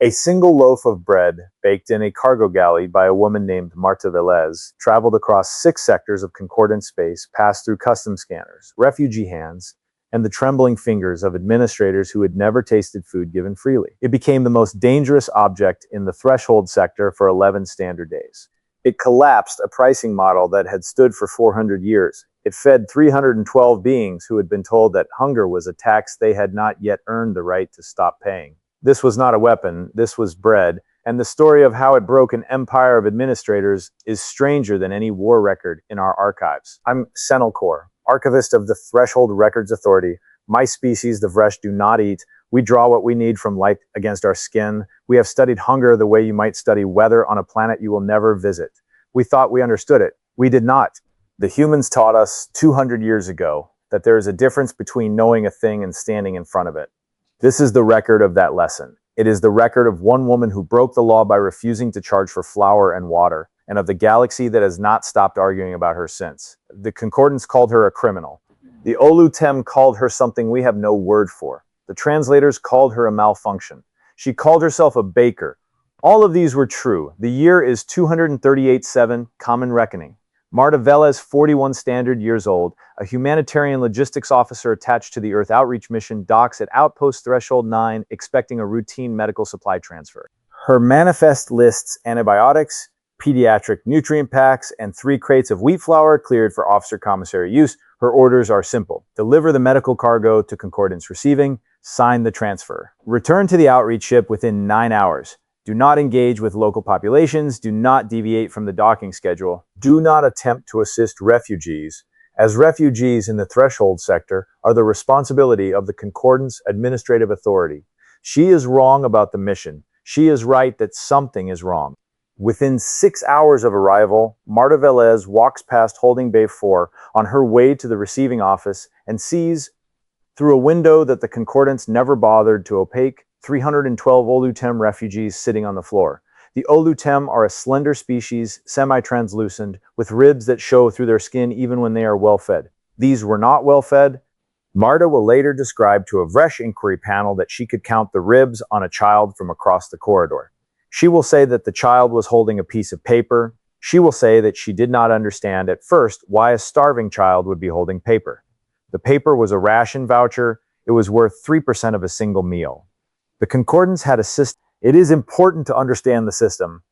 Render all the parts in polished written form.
A single loaf of bread, baked in a cargo galley by a woman named Marta Velez, traveled across 6 sectors of concordant space, passed through customs scanners, refugee hands, and the trembling fingers of administrators who had never tasted food given freely. It became the most dangerous object in the threshold sector for 11 standard days. It collapsed a pricing model that had stood for 400 years. It fed 312 beings who had been told that hunger was a tax they had not yet earned the right to stop paying. This was not a weapon, this was bread, and the story of how it broke an empire of administrators is stranger than any war record in our archives. I'm Senelkor, archivist of the Threshold Records Authority. My species, the Vresh, do not eat. We draw what we need from light against our skin. We have studied hunger the way you might study weather on a planet you will never visit. We thought we understood it. We did not. The humans taught us 200 years ago that there is a difference between knowing a thing and standing in front of it. This is the record of that lesson. It is the record of one woman who broke the law by refusing to charge for flour and water, and of the galaxy that has not stopped arguing about her since. The concordance called her a criminal. The Olutem called her something we have no word for. The translators called her a malfunction. She called herself a baker. All of these were true. The year is 238-7, Common Reckoning. Marta Velez, 41 standard years old, a humanitarian logistics officer attached to the Earth Outreach Mission, docks at Outpost Threshold 9, expecting a routine medical supply transfer. Her manifest lists antibiotics, pediatric nutrient packs, and 3 crates of wheat flour cleared for officer commissary use. Her orders are simple. Deliver the medical cargo to Concordance Receiving, sign the transfer. Return to the outreach ship within 9 hours. Do not engage with local populations. Do not deviate from the docking schedule. Do not attempt to assist refugees, as refugees in the threshold sector are the responsibility of the Concordance Administrative Authority. She is wrong about the mission. She is right that something is wrong. Within 6 hours of arrival, Marta Velez walks past Holding Bay 4 on her way to the receiving office and sees, through a window that the Concordance never bothered to opaque, 312 Olutem refugees sitting on the floor. The Olutem are a slender species, semi-translucent, with ribs that show through their skin even when they are well-fed. These were not well-fed. Marta will later describe to a Vresh inquiry panel that she could count the ribs on a child from across the corridor. She will say that the child was holding a piece of paper. She will say that she did not understand at first why a starving child would be holding paper. The paper was a ration voucher. It was worth 3% of a single meal. The Concordance had a system. It is important to understand the system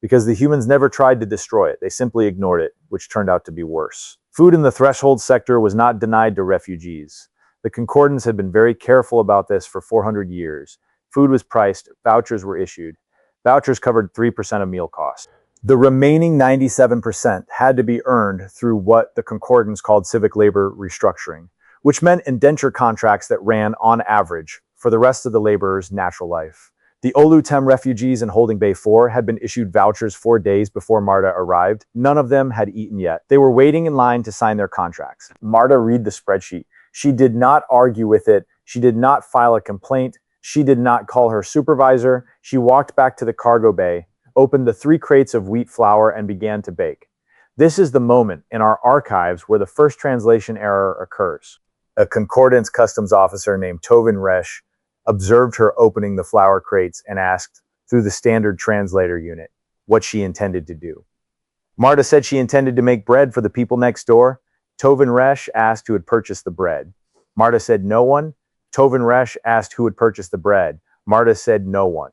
because the humans never tried to destroy it. They simply ignored it, which turned out to be worse. Food in the threshold sector was not denied to refugees. The Concordance had been very careful about this for 400 years. Food was priced, vouchers were issued. Vouchers covered 3% of meal costs. The remaining 97% had to be earned through what the Concordance called civic labor restructuring, which meant indenture contracts that ran, on average, for the rest of the laborers' natural life. The Olutem refugees in Holding Bay 4 had been issued vouchers 4 days before Marta arrived. None of them had eaten yet. They were waiting in line to sign their contracts. Marta read the spreadsheet. She did not argue with it. She did not file a complaint. She did not call her supervisor. She walked back to the cargo bay, opened the 3 crates of wheat flour, and began to bake. This is the moment in our archives where the first translation error occurs. A Concordance customs officer named Tovin Resh observed her opening the flour crates and asked, through the standard translator unit, what she intended to do. Marta said she intended to make bread for the people next door. Tovin Resh asked who had purchased the bread. Marta said no one. Tovin Resh asked who had purchased the bread. Marta said no one.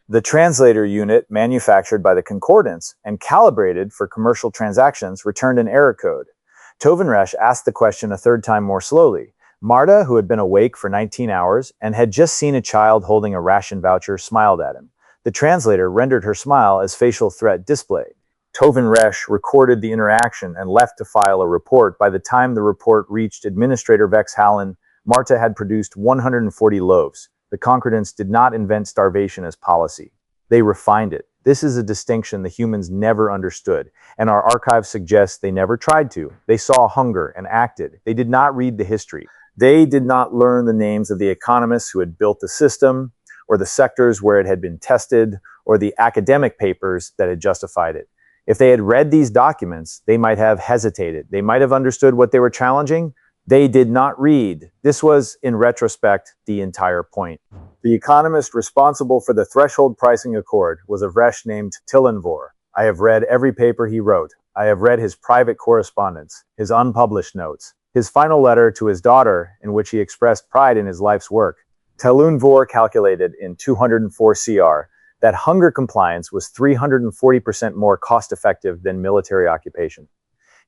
The translator unit, manufactured by the Concordance and calibrated for commercial transactions, returned an error code. Tovin Resh asked the question a 3rd time more slowly. Marta, who had been awake for 19 hours and had just seen a child holding a ration voucher, smiled at him. The translator rendered her smile as facial threat displayed. Tovin Resh recorded the interaction and left to file a report. By the time the report reached Administrator Vex Hallen, Marta had produced 140 loaves. The Concordance did not invent starvation as policy. They refined it. This is a distinction the humans never understood, and our archives suggest they never tried to. They saw hunger and acted. They did not read the history. They did not learn the names of the economists who had built the system, or the sectors where it had been tested, or the academic papers that had justified it. If they had read these documents, they might have hesitated. They might have understood what they were challenging, They did not read. This was, in retrospect, the entire point. The economist responsible for the threshold pricing accord was a Vresh named Tillenvor. I have read every paper he wrote. I have read his private correspondence, his unpublished notes, his final letter to his daughter in which he expressed pride in his life's work. Tillenvor calculated in 204 CR that hunger compliance was 340% more cost-effective than military occupation.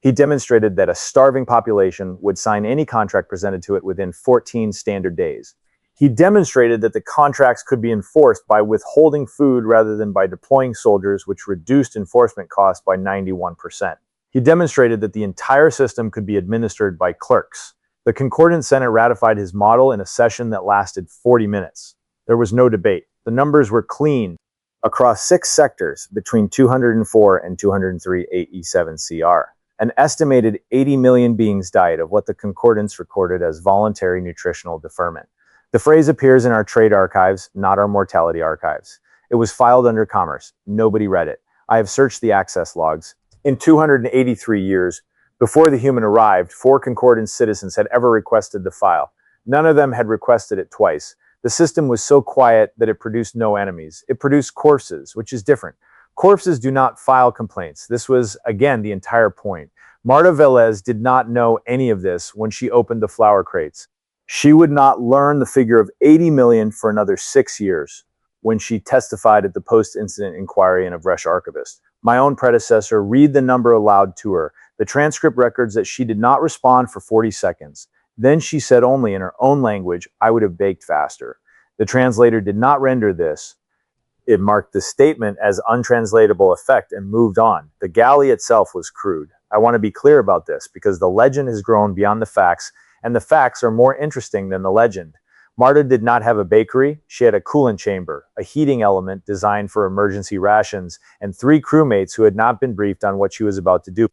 He demonstrated that a starving population would sign any contract presented to it within 14 standard days. He demonstrated that the contracts could be enforced by withholding food rather than by deploying soldiers, which reduced enforcement costs by 91%. He demonstrated that the entire system could be administered by clerks. The Concordant Senate ratified his model in a session that lasted 40 minutes. There was no debate. The numbers were clean across 6 sectors between 204 and 203 AE7 CR. An estimated 80 million beings died of what the Concordance recorded as voluntary nutritional deferment. The phrase appears in our trade archives, not our mortality archives. It was filed under commerce. Nobody read it. I have searched the access logs. In 283 years, before the human arrived, 4 Concordance citizens had ever requested the file. None of them had requested it twice. The system was so quiet that it produced no enemies. It produced corpses, which is different. Corpses do not file complaints. This was, again, the entire point. Marta Velez did not know any of this when she opened the flower crates. She would not learn the figure of 80 million for another 6 years when she testified at the post-incident inquiry in a Vresh archivist. My own predecessor read the number aloud to her. The transcript records that she did not respond for 40 seconds. Then she said only in her own language, "I would have baked faster." The translator did not render this. It marked the statement as untranslatable effect and moved on. The galley itself was crude. I want to be clear about this because the legend has grown beyond the facts, and the facts are more interesting than the legend. Marta did not have a bakery. She had a coolant chamber, a heating element designed for emergency rations, and 3 crewmates who had not been briefed on what she was about to do.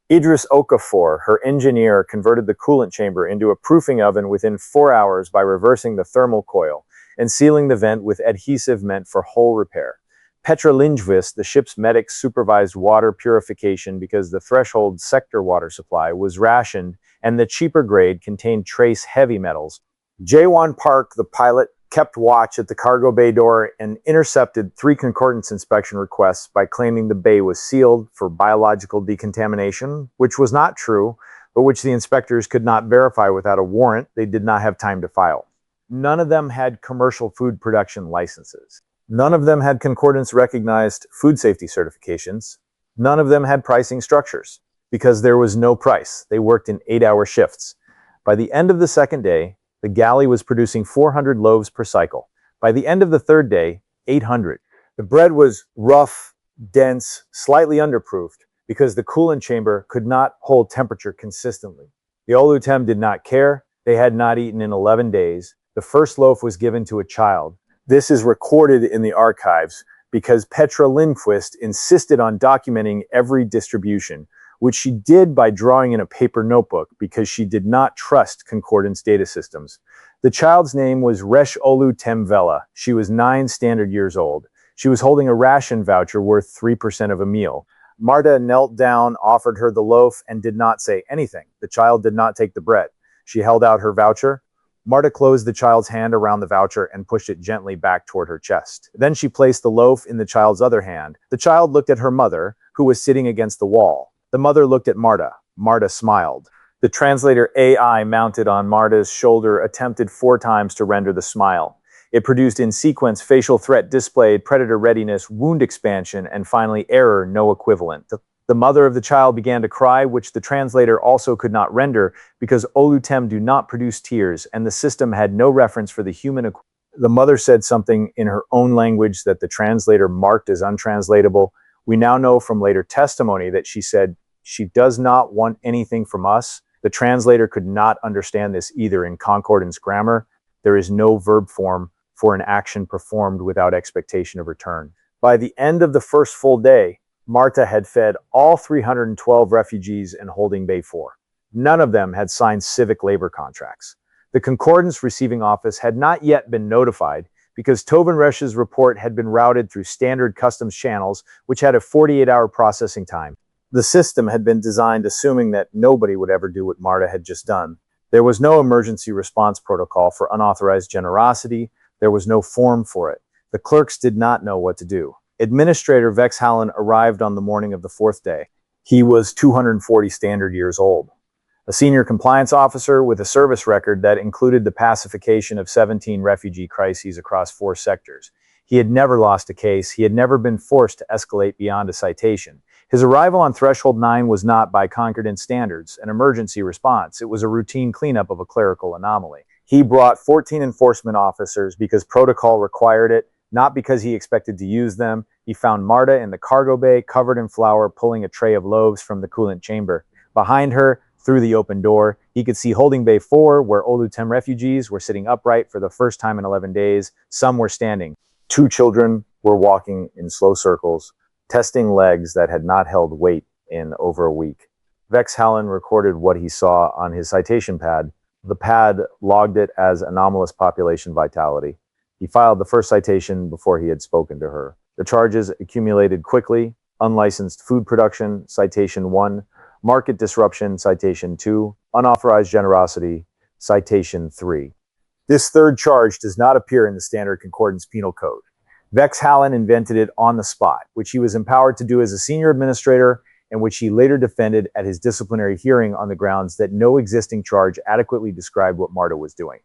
Idris Okafor, her engineer, converted the coolant chamber into a proofing oven within 4 hours by reversing the thermal coil and sealing the vent with adhesive meant for hole repair. Petra Lindqvist, the ship's medic, supervised water purification because the threshold sector water supply was rationed and the cheaper grade contained trace heavy metals. Jaewon Park, the pilot, kept watch at the cargo bay door and intercepted 3 concordance inspection requests by claiming the bay was sealed for biological decontamination, which was not true, but which the inspectors could not verify without a warrant they did not have time to file. None of them had commercial food production licenses. None of them had concordance-recognized food safety certifications. None of them had pricing structures, because there was no price. They worked in 8-hour shifts. By the end of the 2nd day, the galley was producing 400 loaves per cycle. By the end of the 3rd day, 800. The bread was rough, dense, slightly underproofed, because the coolant chamber could not hold temperature consistently. The Olutem did not care. They had not eaten in 11 days. The first loaf was given to a child. This is recorded in the archives because Petra Lindqvist insisted on documenting every distribution, which she did by drawing in a paper notebook because she did not trust concordance data systems. The child's name was Resh Olu Temvela. She was 9 standard years old. She was holding a ration voucher worth 3% of a meal. Marta knelt down, offered her the loaf, and did not say anything. The child did not take the bread. She held out her voucher. Marta closed the child's hand around the voucher and pushed it gently back toward her chest. Then she placed the loaf in the child's other hand. The child looked at her mother, who was sitting against the wall. The mother looked at Marta. Marta smiled. The translator AI mounted on Marta's shoulder attempted 4 times to render the smile. It produced in sequence facial threat displayed, predator readiness, wound expansion, and finally error, no equivalent. The mother of the child began to cry, which the translator also could not render because Olutem do not produce tears, and the system had no reference for the human equivalent. The mother said something in her own language that the translator marked as untranslatable. We now know from later testimony that she said she does not want anything from us. The translator could not understand this either. In concordance grammar, there is no verb form for an action performed without expectation of return. By the end of the first full day, Marta had fed all 312 refugees in Holding Bay 4. None of them had signed civic labor contracts. The Concordance Receiving Office had not yet been notified because Tobin Resh's report had been routed through standard customs channels, which had a 48-hour processing time. The system had been designed assuming that nobody would ever do what Marta had just done. There was no emergency response protocol for unauthorized generosity. There was no form for it. The clerks did not know what to do. Administrator Vex Hallen arrived on the morning of the fourth day. He was 240 standard years old. A senior compliance officer with a service record that included the pacification of 17 refugee crises across 4 sectors. He had never lost a case. He had never been forced to escalate beyond a citation. His arrival on Threshold 9 was not, by Concordan standards, an emergency response. It was a routine cleanup of a clerical anomaly. He brought 14 enforcement officers because protocol required it, not because he expected to use them. He found Marta in the cargo bay, covered in flour, pulling a tray of loaves from the coolant chamber. Behind her, through the open door, he could see Holding Bay 4, where Olutem refugees were sitting upright for the first time in 11 days. Some were standing. 2 children were walking in slow circles, testing legs that had not held weight in over a week. Vex Hallen recorded what he saw on his citation pad. The pad logged it as anomalous population vitality. He filed the first citation before he had spoken to her. The charges accumulated quickly: unlicensed food production, citation 1, market disruption, citation 2, unauthorized generosity, citation 3. This third charge does not appear in the standard concordance penal code. Vex Hallen invented it on the spot, which he was empowered to do as a senior administrator, and which he later defended at his disciplinary hearing on the grounds that no existing charge adequately described what Marta was doing.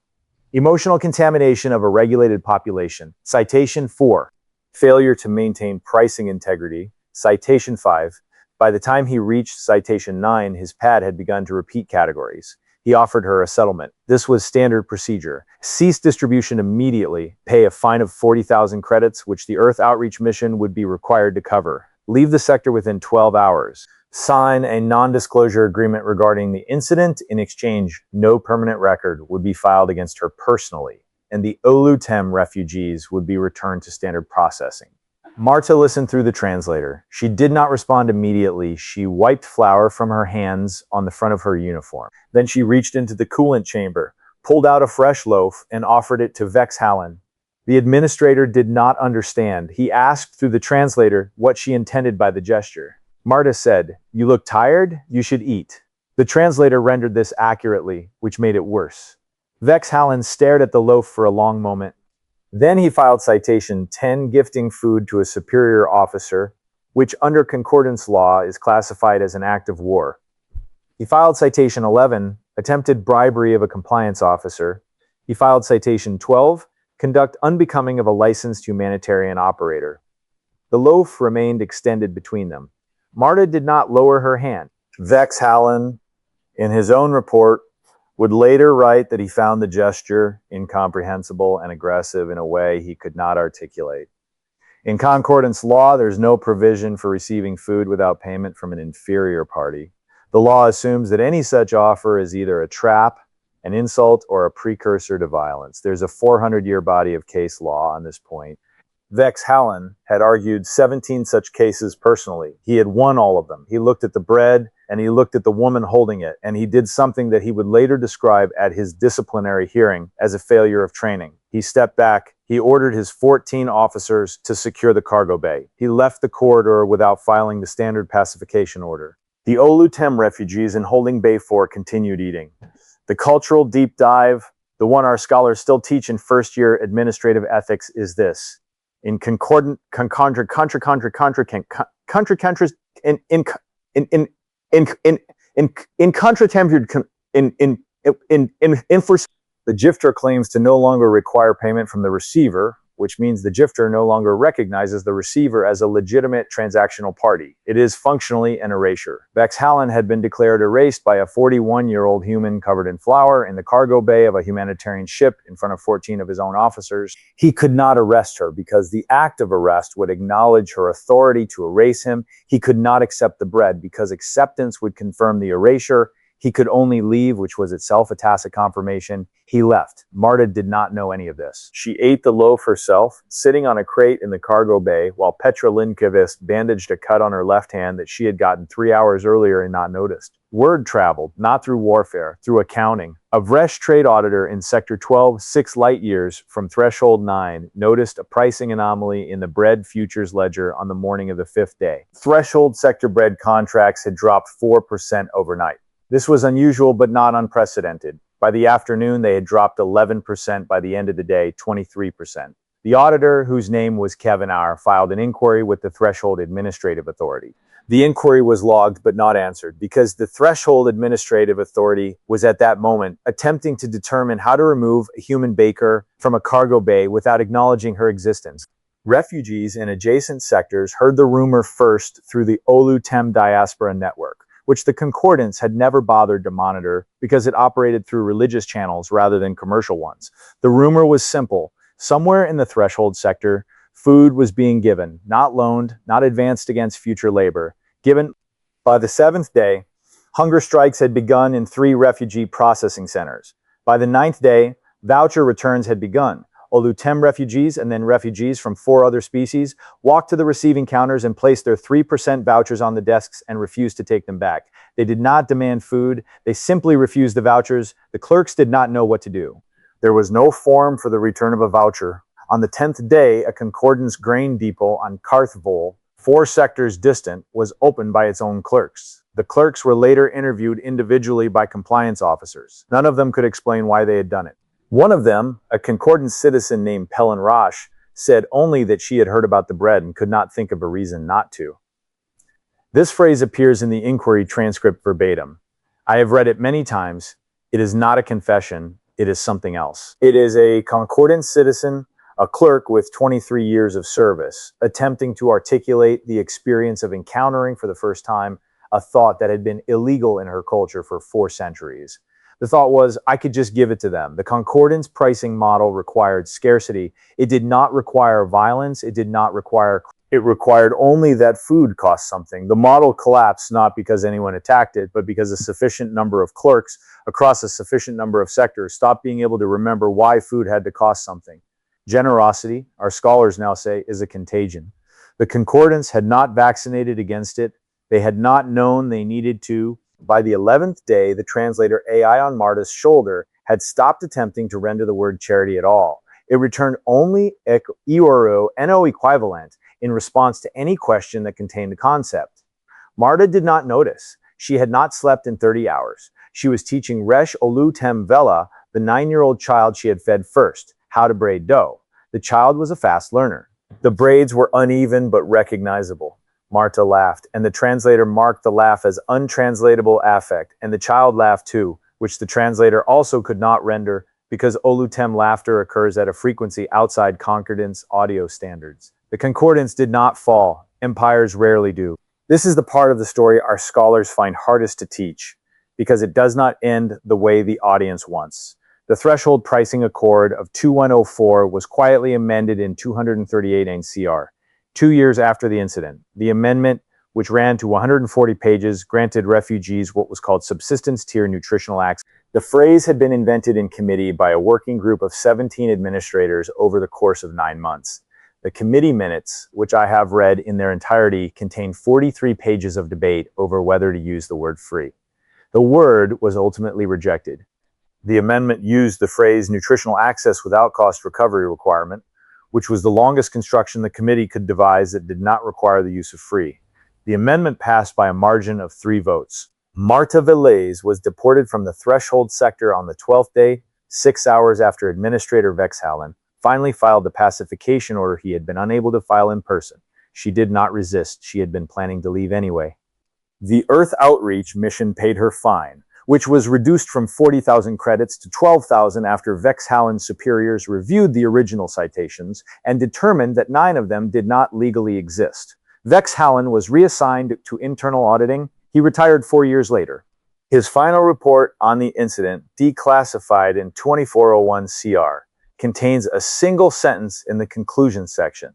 Emotional contamination of a regulated population. Citation 4. Failure to maintain pricing integrity. Citation 5. By the time he reached citation 9, his pad had begun to repeat categories. He offered her a settlement. This was standard procedure. Cease distribution immediately. Pay a fine of 40,000 credits, which the Earth Outreach Mission would be required to cover. Leave the sector within 12 hours. Sign a non-disclosure agreement regarding the incident. In exchange, no permanent record would be filed against her personally, and the Olutem refugees would be returned to standard processing. Marta listened through the translator. She did not respond immediately. She wiped flour from her hands on the front of her uniform. Then she reached into the coolant chamber, pulled out a fresh loaf, and offered it to Vex Hallen. The administrator did not understand. He asked through the translator what she intended by the gesture. Marta said, "You look tired? You should eat." The translator rendered this accurately, which made it worse. Vex Hallen stared at the loaf for a long moment. Then he filed citation 10, gifting food to a superior officer, which under concordance law is classified as an act of war. He filed citation 11, attempted bribery of a compliance officer. He filed citation 12, conduct unbecoming of a licensed humanitarian operator. The loaf remained extended between them. Marta did not lower her hand. Vex Hallen, in his own report, would later write that he found the gesture incomprehensible and aggressive in a way he could not articulate. In concordance law, there's no provision for receiving food without payment from an inferior party. The law assumes that any such offer is either a trap, an insult, or a precursor to violence. There's a 400-year body of case law on this point. Vex Hallen had argued 17 such cases personally. He had won all of them. He looked at the bread, and he looked at the woman holding it, and he did something that he would later describe at his disciplinary hearing as a failure of training. He stepped back. He ordered his 14 officers to secure the cargo bay. He left the corridor without filing the standard pacification order. The Olutem refugees in Holding Bay 4 continued eating. The cultural deep dive, the one our scholars still teach in first-year administrative ethics, is this. In concordant contra the gifter claims to no longer require payment from the receiver, which means the gifter no longer recognizes the receiver as a legitimate transactional party. It is functionally an erasure. Vex Hallen had been declared erased by a 41-year-old human covered in flour in the cargo bay of a humanitarian ship in front of 14 of his own officers. He could not arrest her because the act of arrest would acknowledge her authority to erase him. He could not accept the bread because acceptance would confirm the erasure. He could only leave, which was itself a tacit confirmation. He left. Marta did not know any of this. She ate the loaf herself, sitting on a crate in the cargo bay, while Petra Lindqvist bandaged a cut on her left hand that she had gotten 3 hours earlier and not noticed. Word traveled, not through warfare, through accounting. A Vresh trade auditor in Sector 12, 6 light years from Threshold 9, noticed a pricing anomaly in the bread futures ledger on the morning of the 5th day. Threshold sector bread contracts had dropped 4% overnight. This was unusual but not unprecedented. By the afternoon, they had dropped 11%. By the end of the day, 23%. The auditor, whose name was Kevin R., filed an inquiry with the Threshold Administrative Authority. The inquiry was logged but not answered because the Threshold Administrative Authority was at that moment attempting to determine how to remove a human baker from a cargo bay without acknowledging her existence. Refugees in adjacent sectors heard the rumor first through the Olu Tem Diaspora Network, which the Concordance had never bothered to monitor because it operated through religious channels rather than commercial ones. The rumor was simple. Somewhere in the Threshold sector, food was being given, not loaned, not advanced against future labor. Given by the seventh day, hunger strikes had begun in 3 refugee processing centers. By the 9th day, voucher returns had begun. Olutem refugees and then refugees from 4 other species walked to the receiving counters and placed their 3% vouchers on the desks and refused to take them back. They did not demand food. They simply refused the vouchers. The clerks did not know what to do. There was no form for the return of a voucher. On the 10th day, a Concordance grain depot on Karthvol, 4 sectors distant, was opened by its own clerks. The clerks were later interviewed individually by compliance officers. None of them could explain why they had done it. One of them, a Concordance citizen named Pelin Rosh, said only that she had heard about the bread and could not think of a reason not to. This phrase appears in the inquiry transcript verbatim. I have read it many times. It is not a confession. It is something else. It is a Concordance citizen, a clerk with 23 years of service, attempting to articulate the experience of encountering for the first time a thought that had been illegal in her culture for 4 centuries. The thought was, I could just give it to them. The Concordance pricing model required scarcity. It did not require violence. It required only that food cost something. The model collapsed not because anyone attacked it, but because a sufficient number of clerks across a sufficient number of sectors stopped being able to remember why food had to cost something. Generosity, our scholars now say, is a contagion. The Concordance had not vaccinated against it. They had not known they needed to. By the 11th day, the translator AI on Marta's shoulder had stopped attempting to render the word charity at all. It returned only ioro no equivalent in response to any question that contained the concept. Marta did not notice. She had not slept in 30 hours. She was teaching Resh Olu Tem Vela, the 9-year-old child she had fed first, how to braid dough. The child was a fast learner. The braids were uneven but recognizable. Marta laughed, and the translator marked the laugh as untranslatable affect, and the child laughed too, which the translator also could not render because Olutem laughter occurs at a frequency outside Concordance audio standards. The Concordance did not fall. Empires rarely do. This is the part of the story our scholars find hardest to teach, because it does not end the way the audience wants. The threshold pricing accord of 2104 was quietly amended in 238 NCR. 2 years after the incident, the amendment, which ran to 140 pages, granted refugees what was called subsistence tier nutritional access. The phrase had been invented in committee by a working group of 17 administrators over the course of 9 months. The committee minutes, which I have read in their entirety, contain 43 pages of debate over whether to use the word free. The word was ultimately rejected. The amendment used the phrase nutritional access without cost recovery requirement, which was the longest construction the committee could devise that did not require the use of free. The amendment passed by a margin of 3 votes. Marta Velez was deported from the Threshold sector on the 12th day, 6 hours after Administrator Vexhallen finally filed the pacification order he had been unable to file in person. She did not resist. She had been planning to leave anyway. The Earth Outreach mission paid her fine, which was reduced from 40,000 credits to 12,000 after Vexhallen's superiors reviewed the original citations and determined that 9 of them did not legally exist. Vexhallen was reassigned to internal auditing. He retired 4 years later. His final report on the incident, declassified in 2401 CR, contains a single sentence in the conclusion section.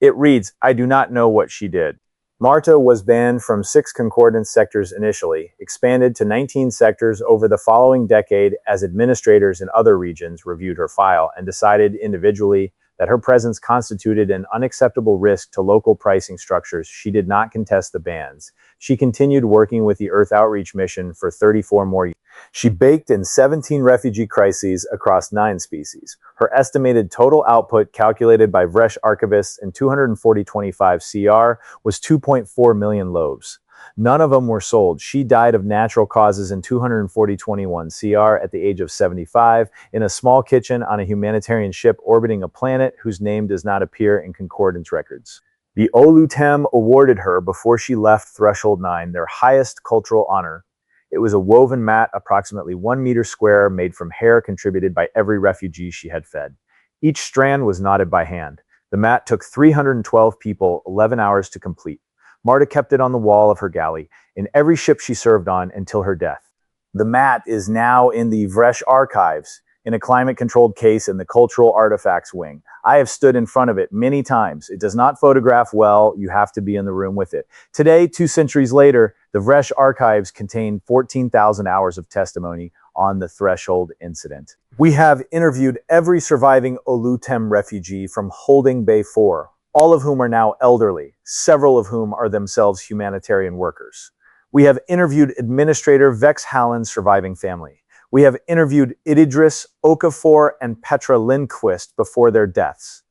It reads, "I do not know what she did." Marta was banned from 6 Concordance sectors initially, expanded to 19 sectors over the following decade as administrators in other regions reviewed her file and decided individually that her presence constituted an unacceptable risk to local pricing structures. She did not contest the bans. She continued working with the Earth Outreach mission for 34 more years. She baked in 17 refugee crises across 9 species. Her estimated total output, calculated by Vresh archivists in 240.25 CR, was 2.4 million loaves. None of them were sold. She died of natural causes in 240-21 CR at the age of 75 in a small kitchen on a humanitarian ship orbiting a planet whose name does not appear in concordance records. The Olutem awarded her, before she left Threshold 9, their highest cultural honor. It was a woven mat approximately 1 meter square made from hair contributed by every refugee she had fed. Each strand was knotted by hand. The mat took 312 people 11 hours to complete. Marta kept it on the wall of her galley in every ship she served on until her death. The mat is now in the Vresh archives in a climate-controlled case in the Cultural Artifacts Wing. I have stood in front of it many times. It does not photograph well. You have to be in the room with it. Today, 2 centuries later, the Vresh archives contain 14,000 hours of testimony on the Threshold incident. We have interviewed every surviving Olutem refugee from Holding Bay 4, all of whom are now elderly, several of whom are themselves humanitarian workers. We have interviewed Administrator Vex Hallen's surviving family. We have interviewed Idris, Okafor, and Petra Lindquist before their deaths.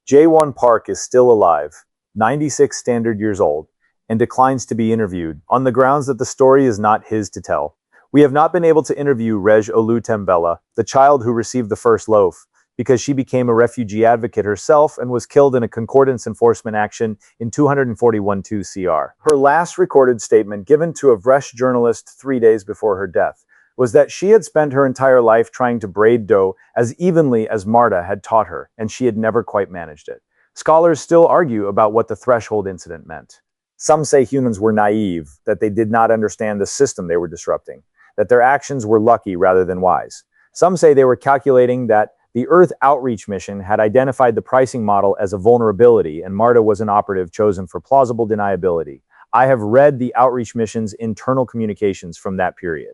J1 Park is still alive, 96 standard years old, and declines to be interviewed on the grounds that the story is not his to tell. We have not been able to interview Rej Olutembela, the child who received the first loaf, because she became a refugee advocate herself and was killed in a concordance enforcement action in 241-2 CR. Her last recorded statement given to a Vresh journalist 3 days before her death was that she had spent her entire life trying to braid dough as evenly as Marta had taught her, and she had never quite managed it. Scholars still argue about what the Threshold incident meant. Some say humans were naive, that they did not understand the system they were disrupting, that their actions were lucky rather than wise. Some say they were calculating that the Earth Outreach Mission had identified the pricing model as a vulnerability, and Marta was an operative chosen for plausible deniability. I have read the Outreach Mission's internal communications from that period.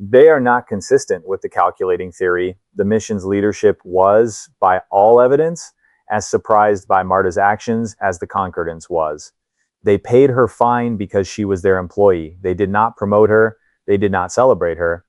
They are not consistent with the calculating theory. The mission's leadership was, by all evidence, as surprised by Marta's actions as the concordance was. They paid her fine because she was their employee. They did not promote her. They did not celebrate her.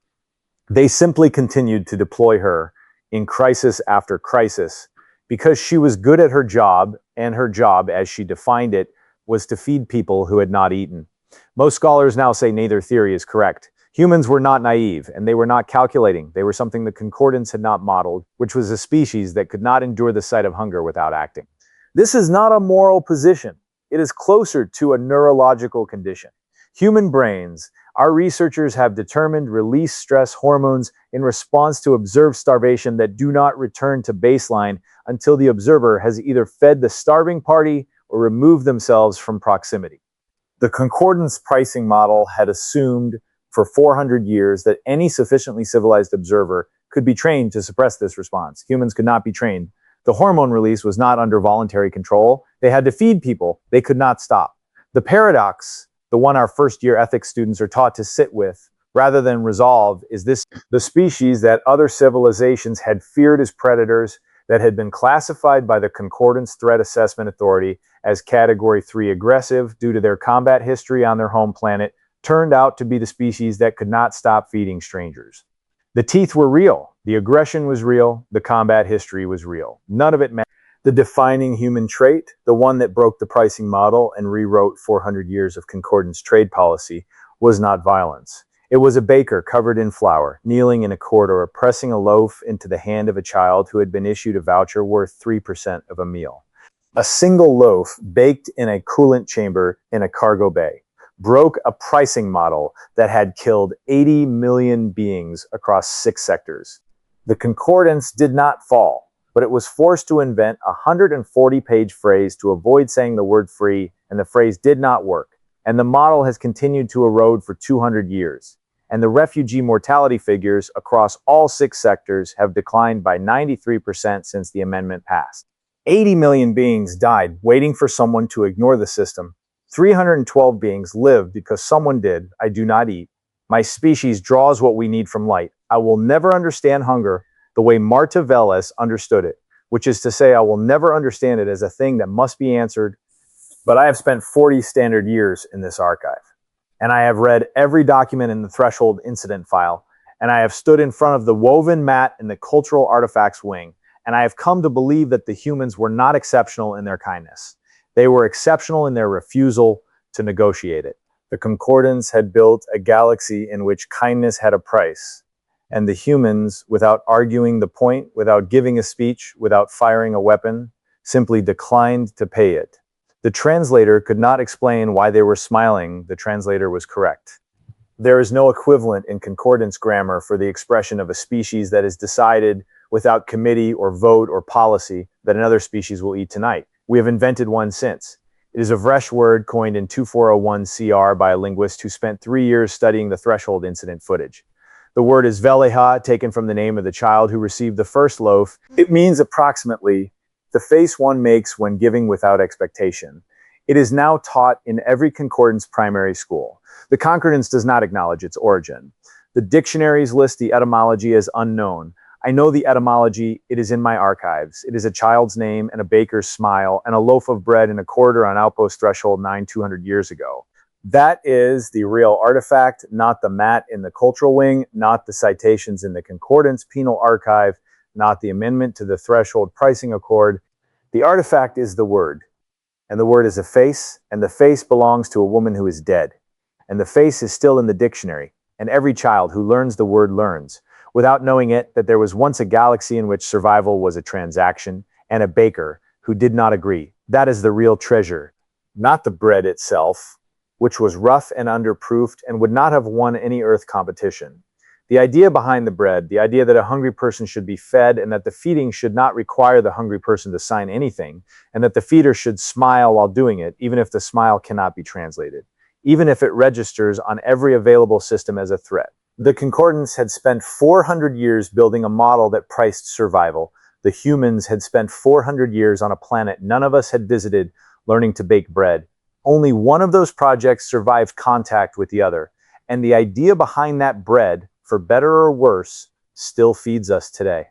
They simply continued to deploy her in crisis after crisis because she was good at her job, and her job, as she defined it, was to feed people who had not eaten. Most scholars now say neither theory is correct. Humans were not naive, and they were not calculating. They were something the concordance had not modeled, which was a species that could not endure the sight of hunger without acting. This is not a moral position. It is closer to a neurological condition. Human brains, our researchers have determined, release stress hormones in response to observed starvation that do not return to baseline until the observer has either fed the starving party or removed themselves from proximity. The concordance pricing model had assumed for 400 years that any sufficiently civilized observer could be trained to suppress this response. Humans could not be trained. The hormone release was not under voluntary control. They had to feed people. They could not stop. The paradox, the one our first-year ethics students are taught to sit with rather than resolve, is this: the species that other civilizations had feared as predators, that had been classified by the Concordance Threat Assessment Authority as Category 3 aggressive due to their combat history on their home planet, turned out to be the species that could not stop feeding strangers. The teeth were real, the aggression was real, the combat history was real. None of it mattered. The defining human trait, the one that broke the pricing model and rewrote 400 years of concordance trade policy, was not violence. It was a baker covered in flour, kneeling in a corridor, pressing a loaf into the hand of a child who had been issued a voucher worth 3% of a meal. A single loaf baked in a coolant chamber in a cargo bay broke a pricing model that had killed 80 million beings across 6 sectors. The concordance did not fall, but it was forced to invent a 140-page phrase to avoid saying the word free, and the phrase did not work. And the model has continued to erode for 200 years. And the refugee mortality figures across all 6 sectors have declined by 93% since the amendment passed. 80 million beings died waiting for someone to ignore the system. 312 beings lived because someone did. I do not eat. My species draws what we need from light. I will never understand hunger the way Marta Veles understood it, which is to say I will never understand it as a thing that must be answered. But I have spent 40 standard years in this archive, and I have read every document in the Threshold incident file, and I have stood in front of the woven mat in the Cultural Artifacts Wing, and I have come to believe that the humans were not exceptional in their kindness. They were exceptional in their refusal to negotiate it. The concordance had built a galaxy in which kindness had a price, and the humans, without arguing the point, without giving a speech, without firing a weapon, simply declined to pay it. The translator could not explain why they were smiling. The translator was correct. There is no equivalent in concordance grammar for the expression of a species that is decided without committee or vote or policy that another species will eat tonight. We have invented one since. It is a fresh word coined in 2401 CR by a linguist who spent 3 years studying the threshold incident footage. The word is veleha, taken from the name of the child who received the first loaf. It means approximately the face one makes when giving without expectation. It is now taught in every concordance primary school. The concordance does not acknowledge its origin. The dictionaries list the etymology as unknown. I know the etymology. It is in my archives. It is a child's name and a baker's smile and a loaf of bread in a corridor on outpost threshold 200 years ago. That is the real artifact, not the mat in the cultural wing, not the citations in the concordance penal archive, not the amendment to the threshold pricing accord. The artifact is the word, and the word is a face, and the face belongs to a woman who is dead. And the face is still in the dictionary, and every child who learns the word learns, without knowing it, that there was once a galaxy in which survival was a transaction, and a baker who did not agree. That is the real treasure, not the bread itself, which was rough and underproofed and would not have won any Earth competition. The idea behind the bread, the idea that a hungry person should be fed and that the feeding should not require the hungry person to sign anything, and that the feeder should smile while doing it, even if the smile cannot be translated, even if it registers on every available system as a threat. The concordance had spent 400 years building a model that priced survival. The humans had spent 400 years on a planet none of us had visited, learning to bake bread. Only one of those projects survived contact with the other, and the idea behind that bread, for better or worse, still feeds us today.